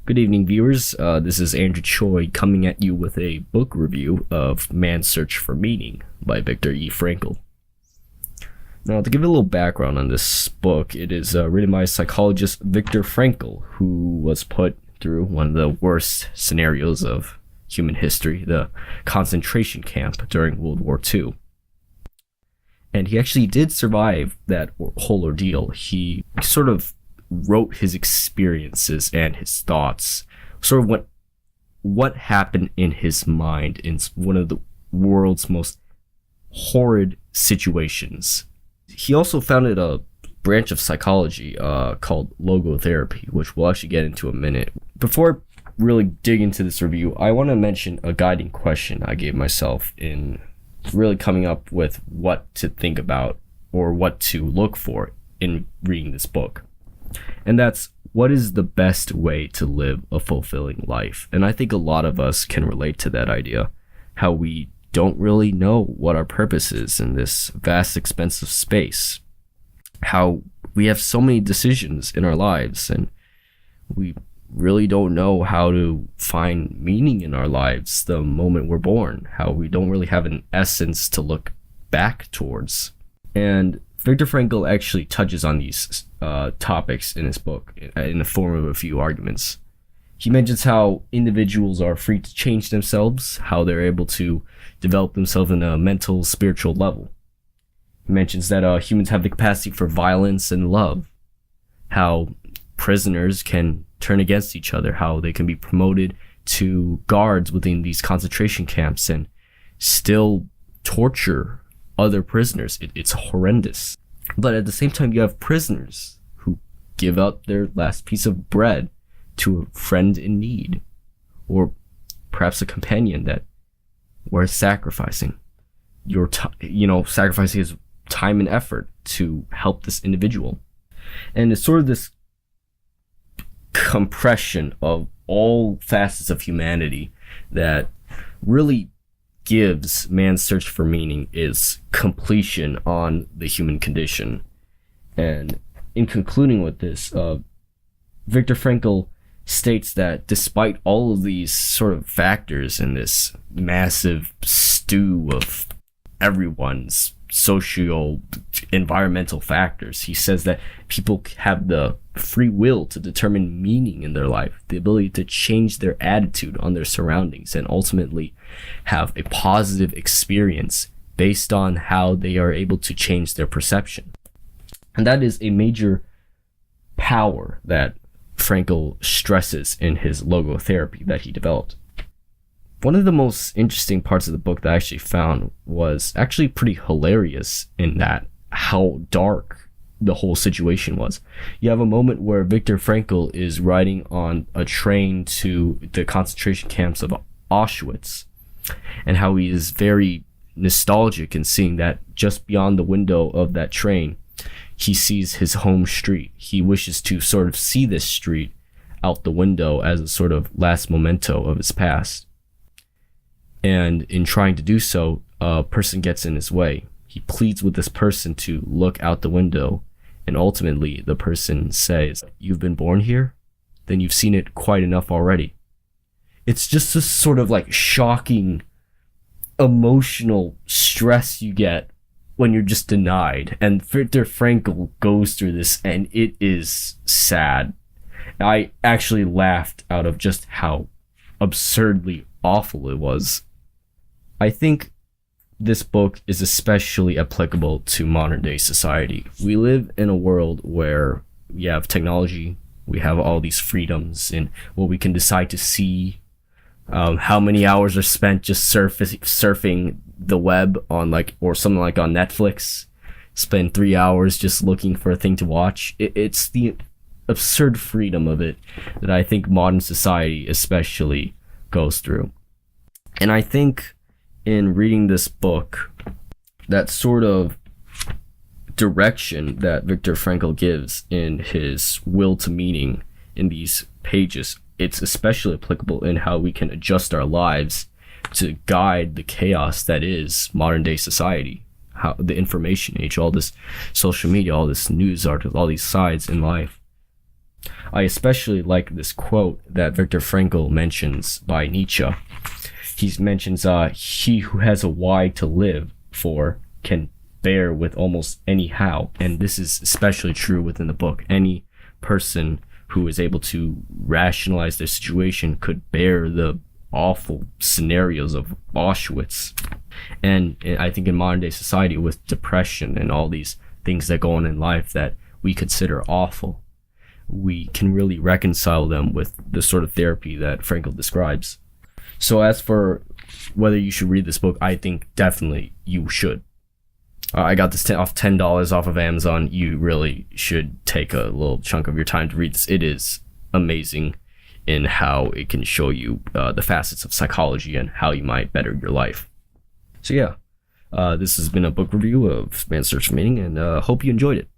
Good evening, viewers. This is Andrew Choi coming at you with a book review of Man's Search for Meaning by Viktor E. Frankl. Now, to give a little background on this book, it is written by psychologist Viktor Frankl, who was put through one of the worst scenarios of human history, the concentration camp during World War II. And he actually did survive that whole ordeal. He sort of wrote his experiences and his thoughts, sort of what happened in his mind in one of the world's most horrid situations. He also founded a branch of psychology called logotherapy, which we'll actually get into in a minute. Before I really dig into this review, I want to mention a guiding question I gave myself in really coming up with what to think about or what to look for in reading this book. And that's, what is the best way to live a fulfilling life? And I think a lot of us can relate to that idea, how we don't really know what our purpose is in this vast, expensive space, how we have so many decisions in our lives and we really don't know how to find meaning in our lives the moment we're born, how we don't really have an essence to look back towards. And Viktor Frankl actually touches on these topics in his book in the form of a few arguments. He mentions how individuals are free to change themselves, how they're able to develop themselves in a mental, spiritual level. He mentions that humans have the capacity for violence and love, how prisoners can turn against each other, how they can be promoted to guards within these concentration camps and still torture other prisoners. It's horrendous. But at the same time, you have prisoners who give up their last piece of bread to a friend in need, or perhaps a companion that we're sacrificing sacrificing his time and effort to help this individual. And it's sort of this compression of all facets of humanity that really gives Man's Search for Meaning is completion on the human condition. And in concluding with this, Viktor Frankl states that despite all of these sort of factors in this massive stew of everyone's socio-environmental factors, he says that people have the free will to determine meaning in their life, the ability to change their attitude on their surroundings, and ultimately have a positive experience based on how they are able to change their perception. And that is a major power that Frankl stresses in his logotherapy that he developed. One of the most interesting parts of the book that I actually found was actually pretty hilarious in that how dark the whole situation was. You have a moment where Viktor Frankl is riding on a train to the concentration camps of Auschwitz, and how he is very nostalgic in seeing that just beyond the window of that train, he sees his home street. He wishes to sort of see this street out the window as a sort of last memento of his past. And in trying to do so, a person gets in his way. He pleads with this person to look out the window, and ultimately the person says, "You've been born here? Then you've seen it quite enough already." It's just this sort of like shocking emotional stress you get when you're just denied. And Viktor Frankl goes through this, and it is sad. I actually laughed out of just how absurdly awful it was. I think this book is especially applicable to modern day society. We live in a world where we have technology, we have all these freedoms in what we can decide to see, how many hours are spent just surfing the web on or something like on Netflix, spend 3 hours just looking for a thing to watch. It's the absurd freedom of it that I think modern society especially goes through. And I think in reading this book, that sort of direction that Viktor Frankl gives in his will to meaning in these pages, it's especially applicable in how we can adjust our lives to guide the chaos that is modern day society, how the information age, all this social media, all this news articles, all these sides in life. I especially like this quote that Viktor Frankl mentions by Nietzsche. He mentions, he who has a why to live for can bear with almost any how. And this is especially true within the book. Any person who is able to rationalize their situation could bear the awful scenarios of Auschwitz. And I think in modern day society, with depression and all these things that go on in life that we consider awful, we can really reconcile them with the sort of therapy that Frankl describes. So as for whether you should read this book, I think definitely you should. I got this off $10 off of Amazon. You really should take a little chunk of your time to read this. It is amazing in how it can show you the facets of psychology and how you might better your life. So yeah, this has been a book review of Man's Search for Meaning, and hope you enjoyed it.